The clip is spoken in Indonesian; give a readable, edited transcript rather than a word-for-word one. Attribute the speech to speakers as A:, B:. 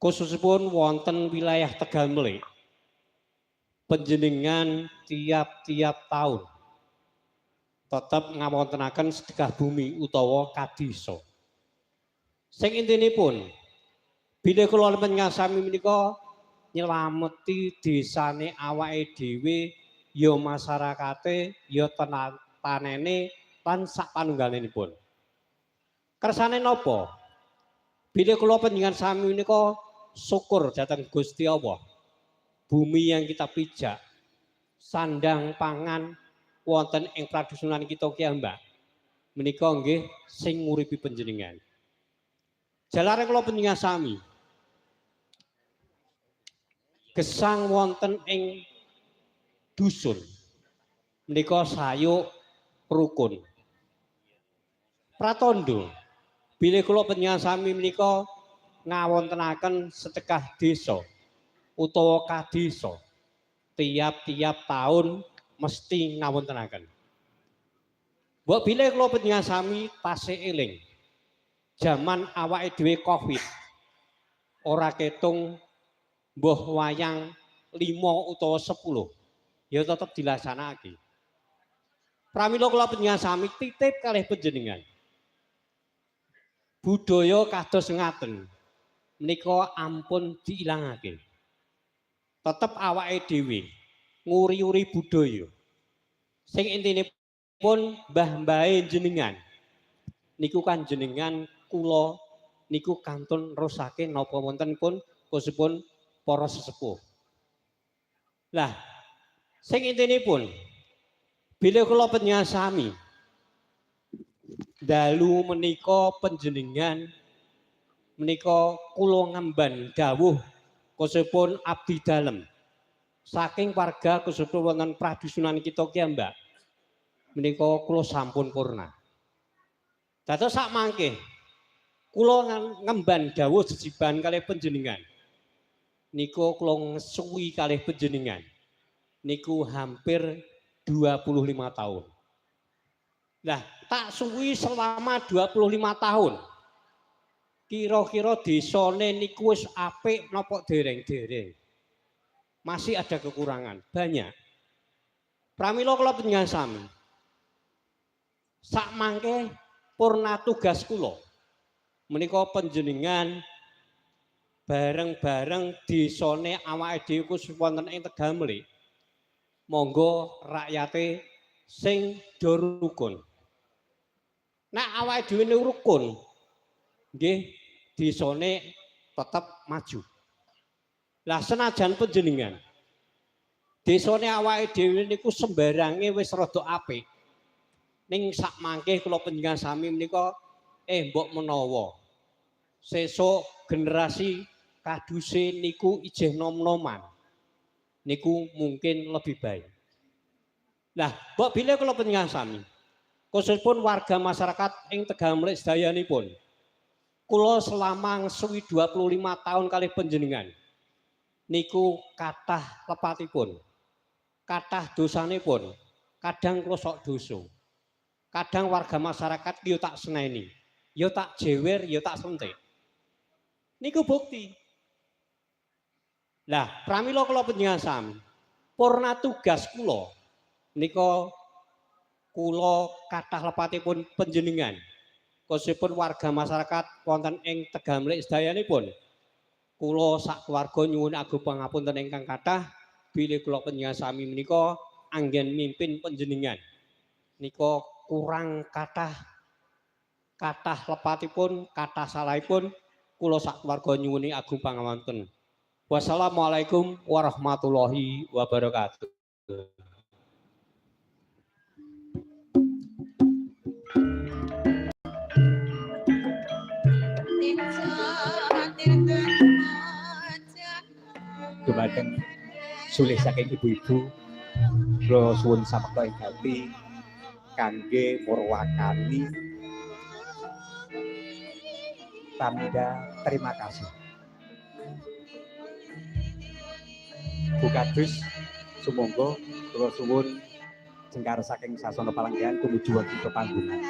A: khususipun wonten wilayah Tegalmeli panjenengan tiap-tiap tahun tetap ngawontenaken sedekah bumi utawa kadisa. Sing intinipun bilih kula panjenengan sami menika nyelameti desane awake dhewe ya masyarakate ya tanene lan sak panunggalenipun. Kersane napa? Bilih kula panjenengan sami menika syukur dhateng Gusti Allah. Bumi yang kita pijak, sandang pangan wonten ing pradusunan kita kiambak menika nggih sing nguripi panjenengan. Jalare kula panjenengan sami gesang wonten ing dusun menika sayuk rukun. Pratandha bilih kula panjenengan sami menika ngawontenaken sedekah desa utawa kadisa tiap-tiap tahun mesti ngawontenaken. Mbok bilih kula panjenengan sami tasih eling jaman awake dhewe Covid ora ketung mbuh wayang 5 utawa 10 ya tetep dilaksanakake. Pramila kula panjenengan sami titip kalih panjenengan. Budaya kados ngaten menika ampun diilangake. Tetep awake dhewe nguri-uri budaya. Sing intinipun mbah-mbahe jenengan niku kan jenengan kula niku kantun nerusake napa wontenipun khususipun para sesepuh. Lah sing intinipun bilih kula panjenengan sami dalu menika panjenengan menika kula ngemban dawuh khususipun abdi dalem saking warga khususipun wonten pradusunan kita kiambak menika kula sampun purna. Dados sak mangke kula ngemban dawuh jejiban kalih panjenengan niku kula ngesuwi kalih panjenengan niku hampir 25 tahun. Lah tak suwi selama 25 tahun. Kira-kira desane niku wis apik napa dereng-dereng? Masih ada kekurangan, banyak. Pramila kula panjenengan sami. Sak mangke purna tugas kula. Menika panjenengan bareng-bareng desane awake dhewe khusus wonten ing Tegalmeli. Monggo rakyate sing do rukun. Nek awake dhewe rukun nggih desane tetep maju. Lah senajan panjenengan desane awake dhewe niku sembarange wis rada apik. Ning sak mangke kula panjenengan sami menika mbok menawa sesuk generasi kaduse niku ijeh nom-noman. Niku mungkin lebih baik. Lah, mbok bilih kula panjenengan sami khususipun warga masyarakat ing Tegalmeli sedayanipun. Kula selama suwi 25 tahun kalih panjenengan niku kathah lepatipun. Kathah dosanipun. Kadang kula sok dosa. Kadang warga masyarakat yo tak seneni, yo tak jewer, yo tak sentik. Niku bukti. Lah, pramila kula panjenengan sami purna tugas kula nika kula kathah lepatipun panjenengan khususipun warga masyarakat wonten ing Tegalmeli sedayanipun kula sak keluarga nyuwun agung pangapunten ingkang kathah bilih kula panjenengan sami menika anggen mimpin panjenengan nika kurang kathah lepatipun kathah salahipun kula sak keluarga nyuwuni agung pangapunten. Wassalamualaikum warahmatullahi wabarakatuh.
B: Dumateng sulih saking ibu-ibu kula suwun sapekta ingkang kangge murwakani tanda terima kasih. Bukados sumangga kula suwun jengkar saking sasana palenggihan tumuju wektu panggungan.